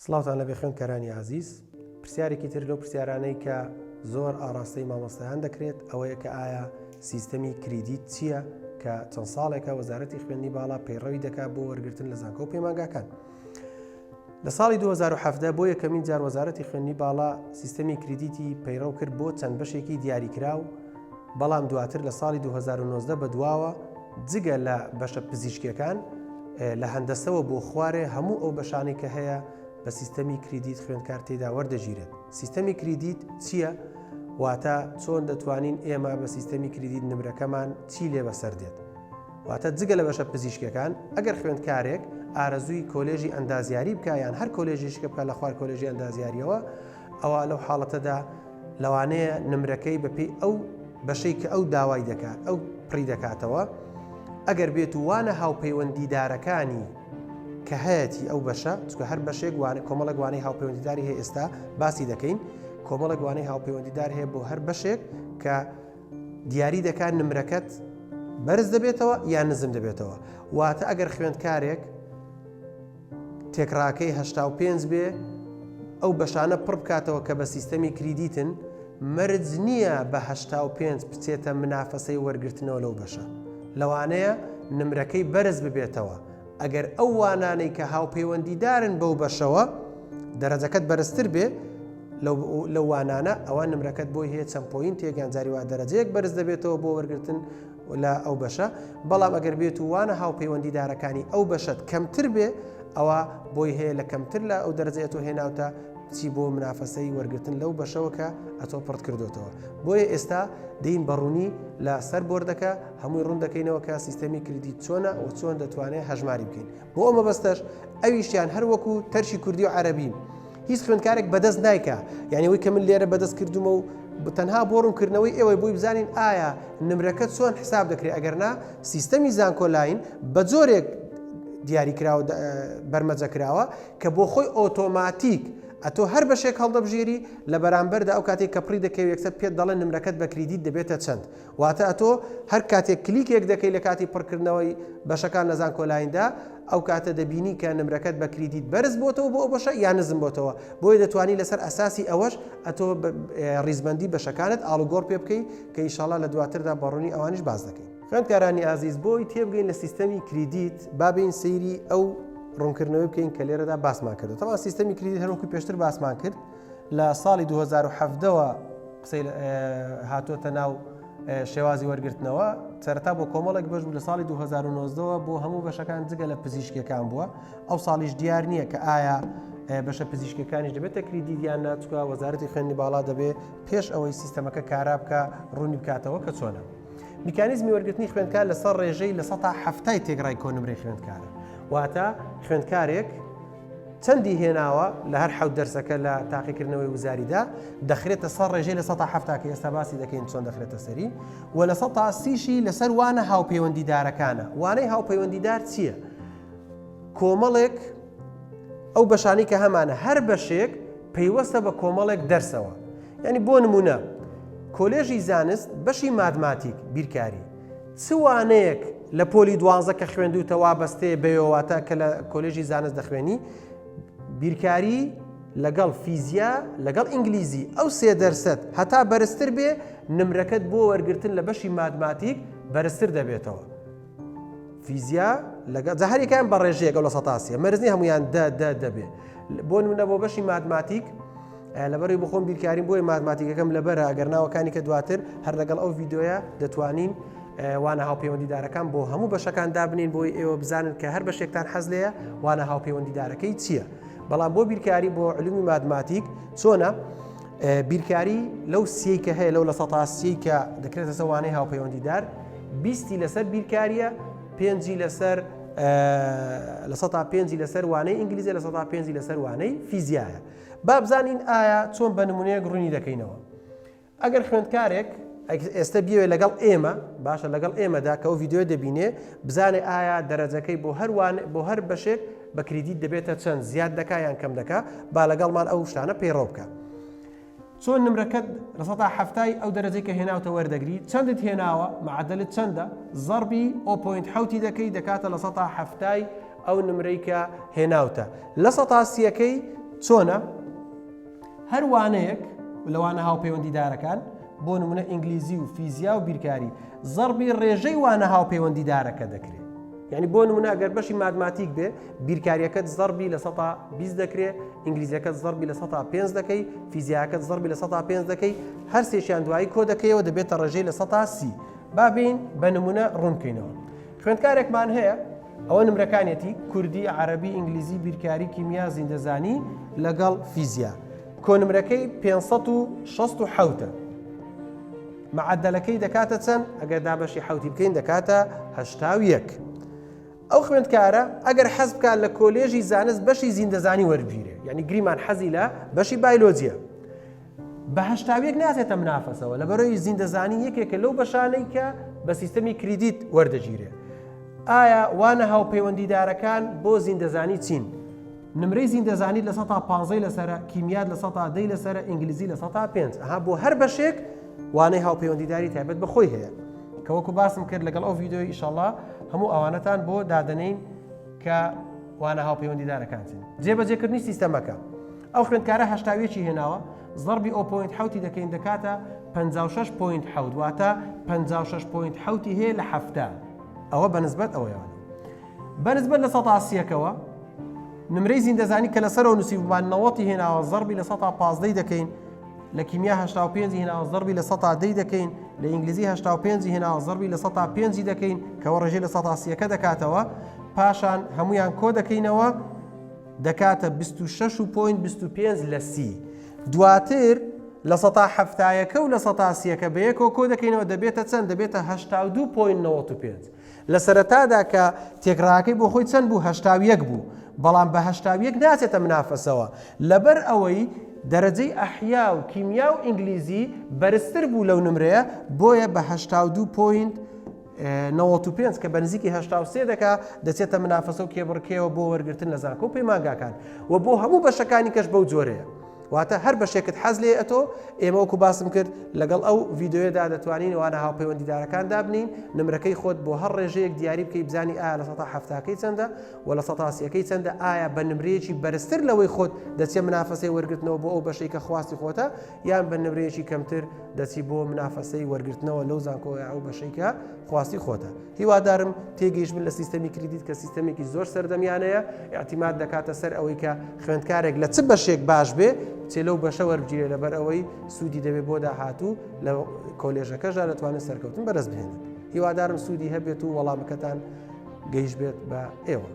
سڵاوتان لە بێخێن کەرانی عزیز پرسیارێکی تر لەو پرسیارانەی کە زۆر ئاراستەی مامۆستایان دەکرێت ئەوەیە کە ئایا سیستەمی کریدیت چییە کە چەند ساڵێکە وەزارەتی خوێندنی باڵا پەیڕەوی دەکات بۆ وەرگرتن لە زانکۆ و پەیمانگاکان. لە ساڵی 2017 بۆ یەکەمین جار وەزارەتی خوێندنی باڵا سیستەمی کریدیتی پەیڕەو کرد بۆ چەند بەشێکی دیاریکراو، بەڵام دواتر لە ساڵی 2019 بەدواوە جگە لە بەشە پزیشکیەکان لە هەندەسەوە بۆ خوارێ هەموو ئەو بەشانەی کە هەیە بە سیستەمی کریدیت خوێندکار تێدا وەردەگیرێت. سیستەمی کریدیت چییە؟ واتە چۆن دەتوانین ئێمە بە سیستەمی کریدیت نمرەکەمان چی لێ بەسەر دێت. واتە جگە لە بەشە پزیشکەکان ئەگەر خوێندکارێک ئارەزووی کۆلێژی ئەندازیاری بکە یان هەر کۆلێژیشکە بکە لە خوار کۆلێژی ئەندازیاریەوە، ئەوە لەو حاڵەتەدا لەوانەیە نمرەکەی بەپێی ئەو بەشەی کە ئەو داوای دەکات ئەو پڕی دەکاتەوە. ئەگەر بێت و وانە هاوپەیوەندیدارەکانی کە هەیەی ئەو بەشە، چکە هەر بەشێک کۆمەڵک وانەی هاوپەیوەندیداری هەیە ئێستا باسی دەکەین، کۆمەڵک وانەی هاوپەیوەندیدار هەیە بۆ هەر بەشێک کە دیاری دەکات نمرەکەت بەرز دەبێتەوە یان نزم دەبێتەوە. واتە ئەگەر خوێندکارێک تێکڕاکەی 85 بێ ئەو بەشانە پڕ بکاتەوە کە بە سیستەمی کریدیتن، مەرج نییە بە 85 بچێتە منافەسەی وەرگرتنەوە لەو بەشە، لەوانەیە نمرەکەی بەرز ببێتەوە. ئەگەر ئەو وانانەی کە هاوپەیوەندیدارن بەو بەشەوە دەرەجەکەت بەرزتر بێ لەو وانانە، ئەوان نمرەکەت بۆی هەیە چەند پۆینتێک یان جاری وا دەرەجەیەک بەرز دەبێتەوە بۆ وەرگرتن لە ئەو بەشە. بەڵام ئەگەر بێت و وانە هاوپەیوەندیدارەکانی ئەو بەشەت کەمتر بێ، ئەوە بۆی هەیە لە کەمتر لە ئەو دەرەجەیە تۆ هێناوتە چی بۆ منافەسەی وەرگرتن لەو بەشەوە کە ئەتۆ پڕت کردوتەوە. بۆیە ئێستا دەین بەڕوونی لە سەر بۆردەکە هەمووی ڕوون دەکەینەوە کە سیستەمی کریدیت چۆنە و چۆن دەتوانێت هەژماری بکەین. بۆ ئەمە بەستەش ئەویشیان هەر وەکو تەرشی کوردی و عەرەبین هیچ خوێندکارێک بەدەست نایکە، یعنی وی کە من لێرە بەدەست کردومە و تەنها بۆ ڕوونکردنەوەی ئێوەی بۆی بزانین ئایا نمرەکە چۆن حساب دەکرێت. ئەگەرنا سیستەمی زانکۆلاین بە جۆرێک دیاریکراوە بەرمەجەکراوە کە بۆ خۆی ئۆتۆماتیک ئەتۆ هەر بەشێک هەڵدەبژێری لە بەرامبەردا ئەو کاتێک کە پڕی دەکەوێت یەکسەر پێت دەڵێن نمرەکەت بە کریدیت دەبێتە چەند. واتە ئەتۆ هەر کاتێک کلیکێک دەکەی لە کاتی پڕکردنەوەی بەشەکان لە زانکۆلایندا، ئەو کاتە دەبینی کە نمرەکەت بە کریدیت بەرز بۆتەوە بۆ ئەو بەشە یان نزم بۆتەوە. بۆیە دەتوانی لەسەر ئەساسی ئەوەش ئەتۆ ڕیزبەندی بەشەکانت ئاڵوگۆڕ پێ بکەی کە ئینشاڵڵا لە دواتردا بەڕوونی ئەوانیش باز دەکەین. خوێندکارانی ئازیز، بۆی تێبگەین لە سیستەمی کریدیت بابین سەیری ئەو ڕوونکردنەوەی بکەین کە لێرەدا باسمان کرد. تەوا سیستەمی کریدیت هەروەکو پێشتر باسمان کرد لە ساڵی 2017ەوە قسەی هاتوۆتە ناو شێوازی وەرگرتنەوە. سەرەتا بۆ کۆمەڵێک بەش بوو لە ساڵی 2019ەوە بۆ هەموو بەشەکان جگە لە پزیشکیەکان بووە. ئەو ساڵیش دیار نییە کە ئایا بەشە پزیشکەکانیش دەبێتە کریدیت یان ناچووکە. وەزارەتی خوێندنی باڵا دەبێت پێش ئەوەی سیستەمەکە کارا بکە ڕوونی بکاتەوە کە چۆنە. میکانیزمی وەرگرتنی خوێندکار لەسەر ڕێژەی لە 170 تێگڕای کۆنمرەی خوێندکارە. واتە خوێندکارێک چەندی هێناوە لە هەر حەوت دەرسەکە لە تاقیکردنەوەی وزاریدا دەخرێتە سەر ڕێژەی لە 170 کە ئێستا باسی دەکەین چۆن دەخرێتە سەری، و لە 130شی لەسەر وانە هاوپەیوەندیدارەکانە. وانەی هاوپەیوەندیدار چییە؟ کۆمەڵێک ئەو بەشانی کە هەمانە هەر بەشێک پەیوەستە بە کۆمەڵێک دەرسەوە. یعنی بۆ نمونە کۆلێژی زانست بەشی مادماتیک بیرکاری چ وانەیەک لە پۆلی 12 کە خوێندوتەوە بەستەیە بێواتە کە لە کۆلێژی زانست دەخوێنی، بیرکاری لەگەڵ فیزیا لەگەڵ ئینگلیزی ئەو سێ دەرسەت هەتا بەرزتر بێ، نمرەکەت بۆ وەرگرتن لە بەشی مادماتیک بەرزتر دەبێتەوە. فیزیا لەگەڵ هەریەکان بە ڕێژەیە گەڵ لە 180 مەرزنی هەمویان دەبێ. بۆ نمونە بۆ بەشی مادماتیک لەبەری بخۆم بیرکاریم بۆی مادماتیکەکەم لەبەرە ئەگەر ناوەکانی کە دواتر هەر لەگەڵ ئەو ڤیددیۆیە دەتوانین وانە هاوپەیوەندیدارەکان بۆ هەموو بەشەکان دابنین بۆی ئێوە بزانن کە هەر بەشێکتان حەز لەیە وانە هاوپەیوەندیدارەکەی چییە. بەڵام بۆ بیرکاری بۆ علومی مادماتیک چۆنە؟ بیرکاری لەو سێی کە هەیە لەو لە 130 کە دەکرێتە سەر وانەی هاوپەیوەندیدار، 20 لەسەر بیرکاریە، 5 لەسەر لە 105 لەسەر وانەی ئینگلیزی، لە 105 لەسەر وانەی فیزیایە. با بزانین ئایا چۆن بە نمونەیەک ڕوونی دەکەینەوە. ئەگەر خوێندکارێک ئێستا بیوێ لەگەڵ ئێمە، باشە لەگەڵ ئێمەدا کە ئەو ڤیددیۆ دەبینێ بزانێ ئایا دەرەجەکەی بۆ هەر بەشێک بە کریدیت دەبێتە چەند، زیاد دەکا یان کەم دەکا، با لەگەڵمان ئەو شتانە پەیڕەو بکە. چۆن نمرەکەت لە 170 ئەو دەرەجەی کە هێناوتە وەردەگری، چەندت هێناوە، معدلت چەندە، زەربی 0.7 دەکەی دەکاتە لە 170 ئەو نمرەی کە هێناوتە. لە 180ەکەی چۆنە هەروانەیەک لەوانە هاوپەیوەندیدارەکان بۆ نمونە ئینگلیزی و فیزیا و بیرکاری زەربی ڕێژەی وانە هاوپەیوەندیدارەکە دەکرێت. یعنی بۆ نمونە ئەگەر بەشی مادماتیک بێ بیرکاریەکەت زەربی لە 120 دەکرێت، ئینگلیزیەکەت زەربی لە 105 دەکەی، فیزیاکەت زەربی لە 105 دەکەی، هەر سێشیان دوایی کۆ دەکەیەوە دەبێتە ڕێژەی لە 130. بابین بە نمونە ڕوونکەینەوە. خوێندکارێکمان هەیە ئەوە نمرەکانێتی کوردی، عەرەبی، ئینگلیزی، بیرکاری، کیمیا، زیندەزانی لەگەڵ فیزیا. کۆنمرەکەی 567. معدلەکەی دەکاتە چەند؟ ئەگەر دابەشی حوتی بکەین دەکاتە 81. ئەو خوێندکارە ئەگەر حەز بکات لە کۆلێژی زانست بەشی زیندەزانی وەربگیرێ، یعنی گریمان حەزی لە بەشی بایۆلۆجیە، بە 81 ناتێتە منافەسەوە لەبەرەوەی زیندەزانی یەکێکە لەو بەشانەی کە بە سیستەمی کریدیت وەردەگیرێ. ئایا وانە هاوپەیوەندیدارەکان بۆ زیندەزانی چین؟ نمرەی زیندەزانی لە 115 لەسرە، کیمیات لە 110 لەسرە، ئینگلیزی لە 105. ئەها بۆ هەر بەشێک وانەی هاوپەیوەندیداری تایبەت بەخۆی هەیە کە وەکو باسم کرد لەگەڵ ئەو ڤیدیۆی ئیشەڵڵا هەموو ئەوانەتان بۆ دادەنین کە وانە هاوپەیوەندیدارەکان چین. جێبەجێکردنی سیستەمەکە ئەو خوێندکارە هەشتاویەکی هێناوە زەربی 0.7 دەکەین دەکاتە 56.7 واتە 56.7 هەیە لە هەفتە. ئەوە بەنسبەت ئەوەیە. بەنسبەت لە 180ەکەوە نمرەی زیندەزانی کە لەسەرەوە نووسیبمان 90 هێناوە زەربی لە 115 دەکەین، لە کیمیا 85 هێناوە زەربی لە 110 دەکەین، لە ئینگلیزی 85 هێناوە زەربی لە 105 دەکەین کەەوە ڕێژەی لە 180ەکە دەکاتەوە. پاشان هەمویان کۆ دەکەینەوە دەکاتە 26.25 لە سی. دواتر لە 170ەکە و لە 180ەکە بەیەکەوە کۆ دەکەینەوە دەبێتە چەند؟ دەبێتە 82.95. لە سەرەتادا کە تێکڕاکەی بۆ خۆی چەند بوو؟ 81 بوو، بەڵام بە 81 ناچێتە منافەسەوە لەبەر ئەوەی دەرەجەی ئەحیا و کیمیا و ئینگلیزی بەرزتر بوو لەو نمرەیە، بۆیە بە 82.95 کە بەنزیکی 83 دەکا دەچێتە منافەسە و کێبڕکێەوە بۆ وەرگرتن لە زانکۆ و پەیمانگاکان و بۆ هەموو بەشەکانی کەش بەو جۆرەیە. واتە هەر بەشێکت حەز لێ ئەتۆ ئێمە وەکو باسم کرد لەگەڵ ئەو ڤیدیۆیەدا دەتوانین وانە هاوپەیوەندیدارەکان دابنین، نمرەکەی خۆت بۆ هەر ڕێژەیەک دیاری بکەی بزانی ئایا لە 170ەکەی چەندە و لە 180ەکەی چەندە، ئایا بە نمرەیەکی بەرزتر لەوەی خۆت دەچێت منافەسەی وەرگرتنەوە بۆ ئەو بەشەی کە خواستی خۆتە، یان بە نمرەیەکی کەمتر دەچی بۆ منافەسەی وەرگرتنەوە لەو زانکۆی ئەو بەشەی کە خواستی خۆتە. هیوادارم تێگەیشتبن لە سیستەمی کریدیت کە سیستەمێکی زۆر سەردەمیانەیە، ئاعتیماد دەکاتە سەر ئەوەی کە خوێندکارێک لە چ بەشێک باش بێ چێ لەو بەشە وەربگیرێ لەبەر ئەوەی سوودی دەبێت بۆ داهاتوو لە کۆلێژەکەژە دەتوانێت سەرکەوتن بەرز بهێنن. هیوادارم سوودی هەبێت و وەڵامەکەتان گەیشت بێت بە ئێوە.